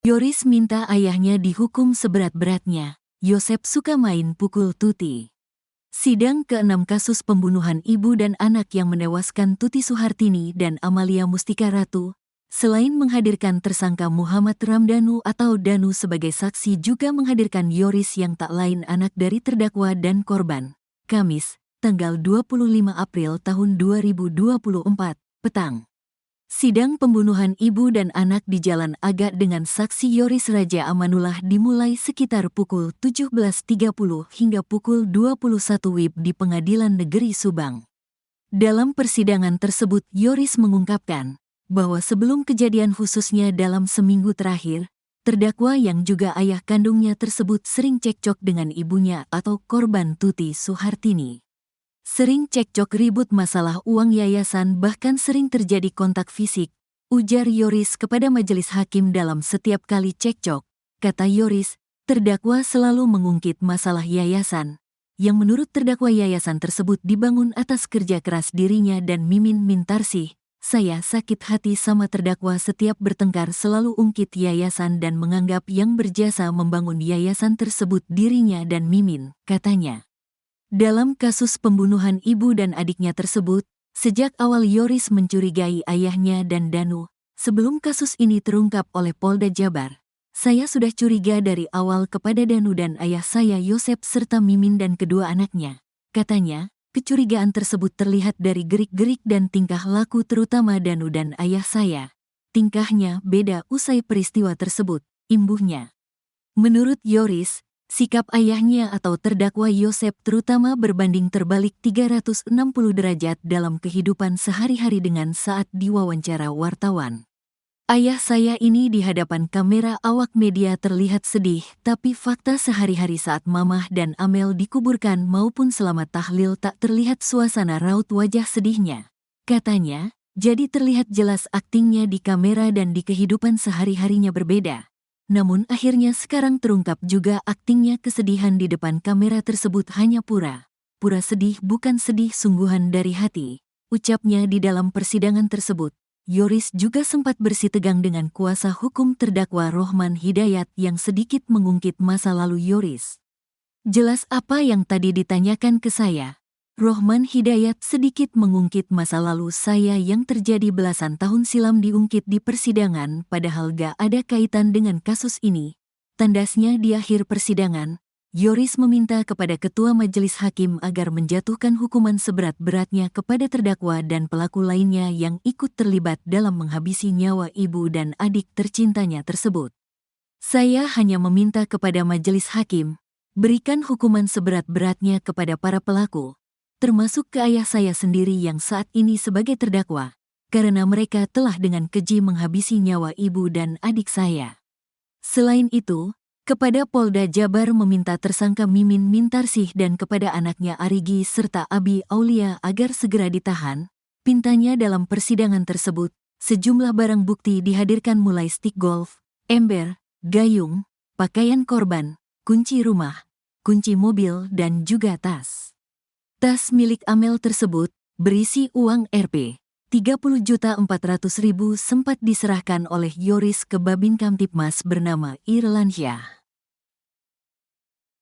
Yoris minta ayahnya dihukum seberat-beratnya. Yosep suka main pukul Tuti. Sidang ke-6 kasus pembunuhan ibu dan anak yang menewaskan Tuti Suhartini dan Amalia Mustika Ratu, selain menghadirkan tersangka Muhammad Ramdhanu atau Danu sebagai saksi, juga menghadirkan Yoris yang tak lain anak dari terdakwa dan korban. Kamis, tanggal 25 April tahun 2024, petang. Sidang pembunuhan ibu dan anak di Jalan Aga dengan saksi Yoris Raja Amanullah dimulai sekitar pukul 17.30 hingga pukul 21 WIB di Pengadilan Negeri Subang. Dalam persidangan tersebut, Yoris mengungkapkan bahwa sebelum kejadian, khususnya dalam seminggu terakhir, terdakwa yang juga ayah kandungnya tersebut sering cekcok dengan ibunya atau korban Tuti Suhartini. Sering cekcok, ribut masalah uang yayasan, bahkan sering terjadi kontak fisik, ujar Yoris kepada majelis hakim. Dalam setiap kali cekcok, kata Yoris, terdakwa selalu mengungkit masalah yayasan, yang menurut terdakwa yayasan tersebut dibangun atas kerja keras dirinya dan Mimin Mintarsih. Saya sakit hati sama terdakwa, setiap bertengkar selalu ungkit yayasan dan menganggap yang berjasa membangun yayasan tersebut dirinya dan Mimin, katanya. Dalam kasus pembunuhan ibu dan adiknya tersebut, sejak awal Yoris mencurigai ayahnya dan Danu. Sebelum kasus ini terungkap oleh Polda Jabar, saya sudah curiga dari awal kepada Danu dan ayah saya Yosep serta Mimin dan kedua anaknya. Katanya, kecurigaan tersebut terlihat dari gerik-gerik dan tingkah laku terutama Danu dan ayah saya. Tingkahnya beda usai peristiwa tersebut, imbuhnya. Menurut Yoris, sikap ayahnya atau terdakwa Yosep terutama berbanding terbalik 360 derajat dalam kehidupan sehari-hari dengan saat diwawancara wartawan. Ayah saya ini di hadapan kamera awak media terlihat sedih, tapi fakta sehari-hari saat Mamah dan Amel dikuburkan maupun selama tahlil tak terlihat suasana raut wajah sedihnya. Katanya, jadi terlihat jelas aktingnya di kamera dan di kehidupan sehari-harinya berbeda. Namun akhirnya sekarang terungkap juga aktingnya, kesedihan di depan kamera tersebut hanya pura-pura sedih, bukan sedih sungguhan dari hati, ucapnya di dalam persidangan tersebut. Yoris juga sempat bersitegang dengan kuasa hukum terdakwa Rohman Hidayat yang sedikit mengungkit masa lalu Yoris. Jelas apa yang tadi ditanyakan ke saya? Rohman Hidayat sedikit mengungkit masa lalu saya yang terjadi belasan tahun silam, diungkit di persidangan padahal gak ada kaitan dengan kasus ini. Tandasnya di akhir persidangan, Yoris meminta kepada ketua majelis hakim agar menjatuhkan hukuman seberat-beratnya kepada terdakwa dan pelaku lainnya yang ikut terlibat dalam menghabisi nyawa ibu dan adik tercintanya tersebut. Saya hanya meminta kepada majelis hakim, berikan hukuman seberat-beratnya kepada para pelaku, termasuk ke ayah saya sendiri yang saat ini sebagai terdakwa, karena mereka telah dengan keji menghabisi nyawa ibu dan adik saya. Selain itu, kepada Polda Jabar meminta tersangka Mimin Mintarsih dan kepada anaknya Arigi serta Abi Aulia agar segera ditahan. Pintanya dalam persidangan tersebut, sejumlah barang bukti dihadirkan mulai stik golf, ember, gayung, pakaian korban, kunci rumah, kunci mobil dan juga tas. Tas milik Amel tersebut berisi uang Rp30.400.000 sempat diserahkan oleh Yoris ke Babin Kamtipmas bernama Irlansyah.